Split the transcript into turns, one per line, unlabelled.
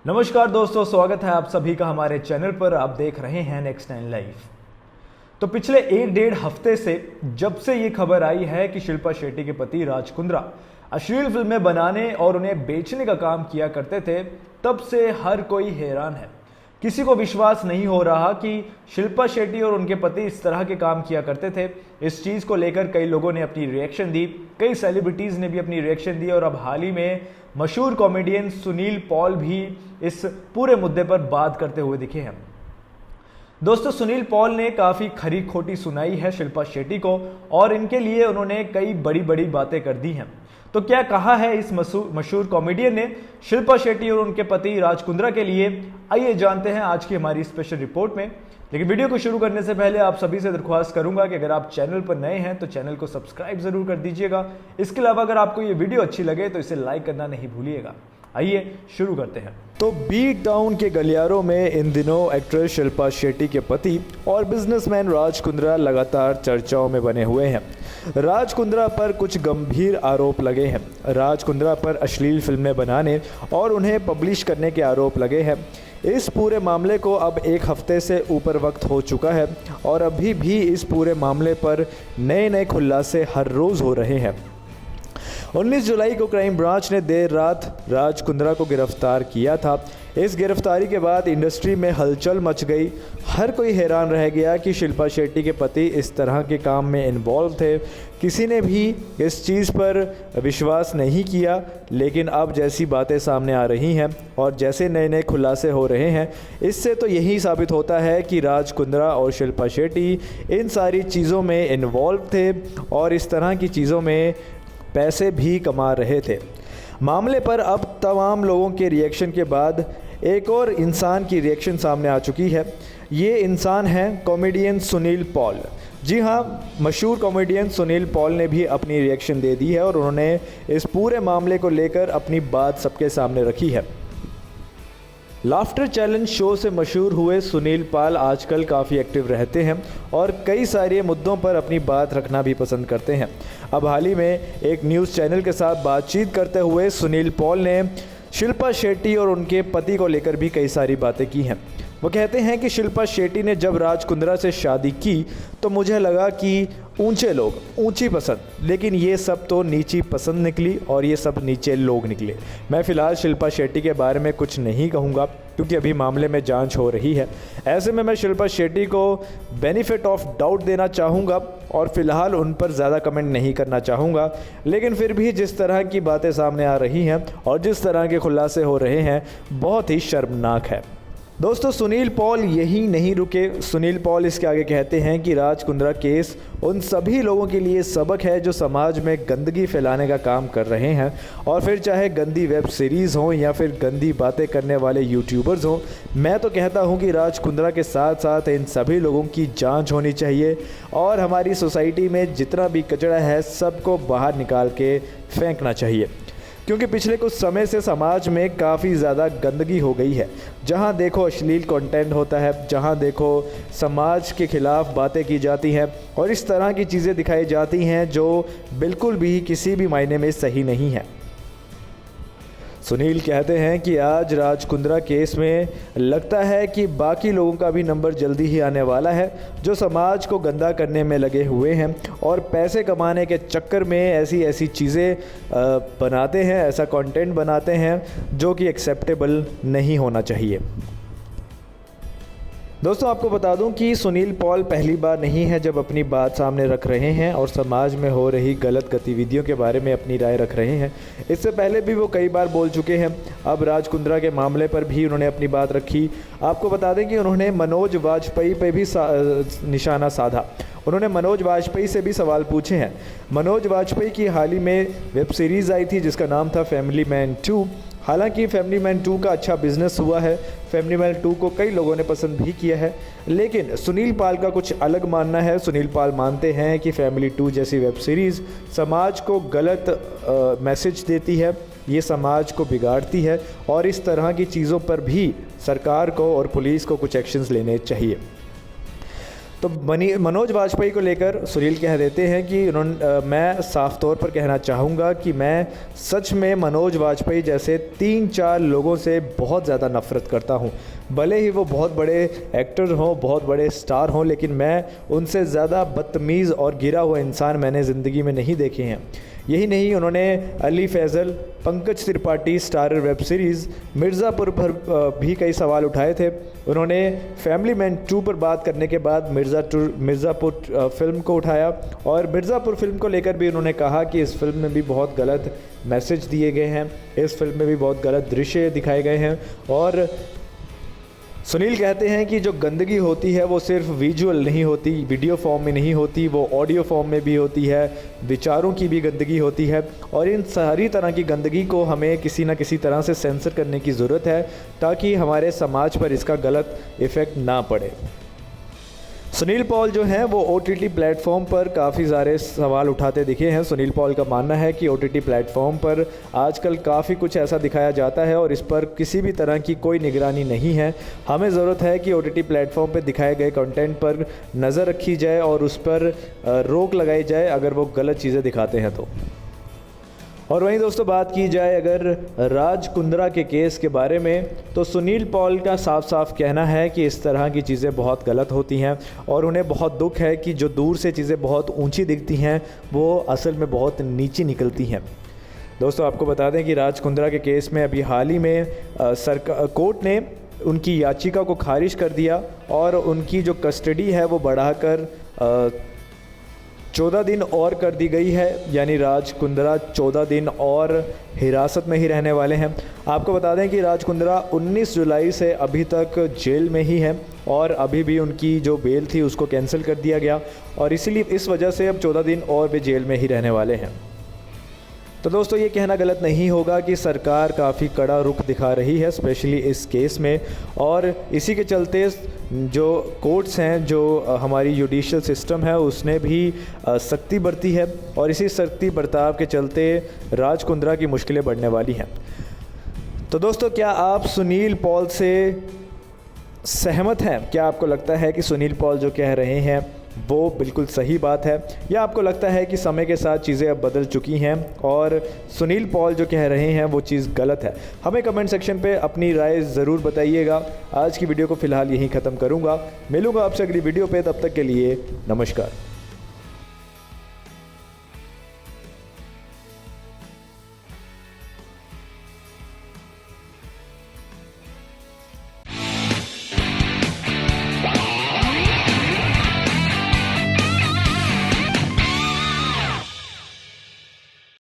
नमस्कार दोस्तों, स्वागत है आप सभी का हमारे चैनल पर। आप देख रहे हैं नेक्स्ट 9 लाइव। तो पिछले 1-1.5 हफ्ते से जब से ये खबर आई है कि शिल्पा शेट्टी के पति राज कुंद्रा अश्लील फिल्में बनाने और उन्हें बेचने का काम किया करते थे, तब से हर कोई हैरान है। किसी को विश्वास नहीं हो रहा कि शिल्पा शेट्टी और उनके पति इस तरह के काम किया करते थे। इस चीज़ को लेकर कई लोगों ने अपनी रिएक्शन दी, कई सेलिब्रिटीज़ ने भी अपनी रिएक्शन दी और अब हाल ही में मशहूर कॉमेडियन सुनील पॉल भी इस पूरे मुद्दे पर बात करते हुए दिखे हैं। दोस्तों, सुनील पॉल ने काफ़ी खरी खोटी सुनाई है शिल्पा शेट्टी को और इनके लिए उन्होंने कई बड़ी बड़ी बातें कर दी हैं। तो क्या कहा है इस मशहूर कॉमेडियन ने शिल्पा शेट्टी और उनके पति राज कुंद्रा के लिए, आइए जानते हैं आज की हमारी स्पेशल रिपोर्ट में। लेकिन वीडियो को शुरू करने से पहले आप सभी से दरख्वास्त करूंगा कि अगर आप चैनल पर नए हैं तो चैनल को सब्सक्राइब जरूर कर दीजिएगा। इसके अलावा अगर आपको ये वीडियो अच्छी लगे तो इसे लाइक करना नहीं भूलिएगा। आइए शुरू करते हैं। तो बी टाउन के गलियारों में इन दिनों एक्ट्रेस शिल्पा शेट्टी के पति और बिजनेसमैन राज कुंद्रा लगातार चर्चाओं में बने हुए हैं। राज कुंद्रा पर कुछ गंभीर आरोप लगे हैं। राज कुंद्रा पर अश्लील फिल्में बनाने और उन्हें पब्लिश करने के आरोप लगे हैं। इस पूरे मामले को अब 1 हफ्ते से ऊपर वक्त हो चुका है और अभी भी इस पूरे मामले पर नए खुलासे हर रोज़ हो रहे हैं। 19 जुलाई को क्राइम ब्रांच ने देर रात राज कुंद्रा को गिरफ्तार किया था। इस गिरफ्तारी के बाद इंडस्ट्री में हलचल मच गई। हर कोई हैरान रह गया कि शिल्पा शेट्टी के पति इस तरह के काम में इन्वॉल्व थे। किसी ने भी इस चीज़ पर विश्वास नहीं किया, लेकिन अब जैसी बातें सामने आ रही हैं और जैसे नए खुलासे हो रहे हैं, इससे तो यही साबित होता है कि राज कुंद्रा और शिल्पा शेट्टी इन सारी चीज़ों में इन्वॉल्व थे और इस तरह की चीज़ों में पैसे भी कमा रहे थे। मामले पर अब तमाम लोगों के रिएक्शन के बाद एक और इंसान की रिएक्शन सामने आ चुकी है। ये इंसान है कॉमेडियन सुनील पॉल। जी हाँ, मशहूर कॉमेडियन सुनील पॉल ने भी अपनी रिएक्शन दे दी है और उन्होंने इस पूरे मामले को लेकर अपनी बात सबके सामने रखी है। लाफ्टर चैलेंज शो से मशहूर हुए सुनील पॉल आजकल काफ़ी एक्टिव रहते हैं और कई सारे मुद्दों पर अपनी बात रखना भी पसंद करते हैं। अब हाल ही में एक न्यूज़ चैनल के साथ बातचीत करते हुए सुनील पॉल ने शिल्पा शेट्टी और उनके पति को लेकर भी कई सारी बातें की हैं। वो कहते हैं कि शिल्पा शेट्टी ने जब राज कुंद्रा से शादी की तो मुझे लगा कि ऊंचे लोग, ऊंची पसंद, लेकिन ये सब तो नीची पसंद निकली और ये सब नीचे लोग निकले। मैं फ़िलहाल शिल्पा शेट्टी के बारे में कुछ नहीं कहूँगा क्योंकि अभी मामले में जांच हो रही है। ऐसे में मैं शिल्पा शेट्टी को बेनिफिट ऑफ डाउट देना चाहूँगा और फ़िलहाल उन पर ज़्यादा कमेंट नहीं करना चाहूँगा। लेकिन फिर भी जिस तरह की बातें सामने आ रही हैं और जिस तरह के खुलासे हो रहे हैं, बहुत ही शर्मनाक है। दोस्तों, सुनील पॉल यही नहीं रुके। सुनील पॉल इसके आगे कहते हैं कि राज कुंद्रा केस उन सभी लोगों के लिए सबक है जो समाज में गंदगी फैलाने का काम कर रहे हैं, और फिर चाहे गंदी वेब सीरीज़ हों या फिर गंदी बातें करने वाले यूट्यूबर्स हों। मैं तो कहता हूं कि राज कुंद्रा के साथ साथ इन सभी लोगों की जांच होनी चाहिए और हमारी सोसाइटी में जितना भी कचरा है सबको बाहर निकाल के फेंकना चाहिए, क्योंकि पिछले कुछ समय से समाज में काफ़ी ज़्यादा गंदगी हो गई है। जहाँ देखो अश्लील कंटेंट होता है, जहाँ देखो समाज के ख़िलाफ़ बातें की जाती हैं और इस तरह की चीज़ें दिखाई जाती हैं जो बिल्कुल भी किसी भी मायने में सही नहीं है। सुनील कहते हैं कि आज राज कुंद्रा केस में लगता है कि बाकी लोगों का भी नंबर जल्दी ही आने वाला है जो समाज को गंदा करने में लगे हुए हैं और पैसे कमाने के चक्कर में ऐसी चीज़ें बनाते हैं, ऐसा कंटेंट बनाते हैं जो कि एक्सेप्टेबल नहीं होना चाहिए। दोस्तों, आपको बता दूं कि सुनील पॉल पहली बार नहीं है जब अपनी बात सामने रख रहे हैं और समाज में हो रही गलत गतिविधियों के बारे में अपनी राय रख रहे हैं। इससे पहले भी वो कई बार बोल चुके हैं। अब राज कुंद्रा के मामले पर भी उन्होंने अपनी बात रखी। आपको बता दें कि उन्होंने मनोज वाजपेयी पे भी निशाना साधा। उन्होंने मनोज वाजपेयी से भी सवाल पूछे हैं। मनोज वाजपेयी की हाल ही में वेब सीरीज़ आई थी जिसका नाम था फैमिली मैन 2। हालांकि फैमिली मैन 2 का अच्छा बिजनेस हुआ है, फैमिली मैन 2 को कई लोगों ने पसंद भी किया है, लेकिन सुनील पॉल का कुछ अलग मानना है। सुनील पॉल मानते हैं कि फैमिली 2 जैसी वेब सीरीज़ समाज को गलत मैसेज देती है, ये समाज को बिगाड़ती है और इस तरह की चीज़ों पर भी सरकार को और पुलिस को कुछ एक्शंस लेने चाहिए। तो मनोज वाजपेयी को लेकर सुनील कह देते हैं कि मैं साफ तौर पर कहना चाहूँगा कि मैं सच में मनोज वाजपेयी जैसे 3-4 लोगों से बहुत ज़्यादा नफ़रत करता हूँ। भले ही वो बहुत बड़े एक्टर हों, बहुत बड़े स्टार हों, लेकिन मैं उनसे ज़्यादा बदतमीज़ और गिरा हुआ इंसान मैंने ज़िंदगी में नहीं देखे हैं। यही नहीं, उन्होंने Ali Fazal, Pankaj Tripathi starrer web series Mirzapur पर भी कई सवाल उठाए थे। उन्होंने फैमिली मैन 2 पर बात करने के बाद मिर्ज़ापुर फिल्म को उठाया और मिर्ज़ापुर फिल्म को लेकर भी उन्होंने कहा कि इस फिल्म में भी बहुत गलत मैसेज दिए गए हैं, इस फिल्म में भी बहुत गलत दृश्य दिखाए गए हैं। और सुनील कहते हैं कि जो गंदगी होती है वो सिर्फ विजुअल नहीं होती, वीडियो फॉर्म में नहीं होती, वो ऑडियो फॉर्म में भी होती है, विचारों की भी गंदगी होती है। और इन सारी तरह की गंदगी को हमें किसी न किसी तरह से सेंसर करने की ज़रूरत है ताकि हमारे समाज पर इसका गलत इफ़ेक्ट ना पड़े। सुनील पॉल जो हैं वो OTT प्लेटफॉर्म पर काफ़ी सारे सवाल उठाते दिखे हैं। सुनील पॉल का मानना है कि OTT प्लेटफॉर्म पर आजकल काफ़ी कुछ ऐसा दिखाया जाता है और इस पर किसी भी तरह की कोई निगरानी नहीं है। हमें ज़रूरत है कि OTT प्लेटफॉर्म पर दिखाए गए कंटेंट पर नज़र रखी जाए और उस पर रोक लगाई जाए अगर वो गलत चीज़ें दिखाते हैं तो। और वहीं दोस्तों बात की जाए अगर राज कुंद्रा के केस के बारे में, तो सुनील पॉल का साफ साफ कहना है कि इस तरह की चीज़ें बहुत गलत होती हैं और उन्हें बहुत दुख है कि जो दूर से चीज़ें बहुत ऊंची दिखती हैं वो असल में बहुत नीची निकलती हैं। दोस्तों आपको बता दें कि राज कुंद्रा के केस में अभी हाल ही में कोर्ट ने उनकी याचिका को खारिज कर दिया और उनकी जो कस्टडी है वो बढ़ाकर 14 दिन और कर दी गई है, यानी राज कुंद्रा 14 दिन और हिरासत में ही रहने वाले हैं। आपको बता दें कि राज कुंद्रा 19 जुलाई से अभी तक जेल में ही है और अभी भी उनकी जो बेल थी उसको कैंसिल कर दिया गया और इसीलिए इस वजह से अब 14 दिन और वे जेल में ही रहने वाले हैं। तो दोस्तों ये कहना गलत नहीं होगा कि सरकार काफ़ी कड़ा रुख दिखा रही है स्पेशली इस केस में, और इसी के चलते जो कोर्ट्स हैं, जो हमारी जुडिशल सिस्टम है उसने भी सख्ती बरती है और इसी सख्ती बर्ताव के चलते राज कुंद्रा की मुश्किलें बढ़ने वाली हैं। तो दोस्तों क्या आप सुनील पॉल से सहमत हैं? क्या आपको लगता है कि सुनील पॉल जो कह रहे हैं वो बिल्कुल सही बात है, या आपको लगता है कि समय के साथ चीज़ें अब बदल चुकी हैं और सुनील पॉल जो कह रहे हैं वो चीज़ गलत है? हमें कमेंट सेक्शन पे अपनी राय ज़रूर बताइएगा। आज की वीडियो को फ़िलहाल यहीं ख़त्म करूँगा, मिलूँगा आपसे अगली वीडियो पे, तब तक के लिए नमस्कार।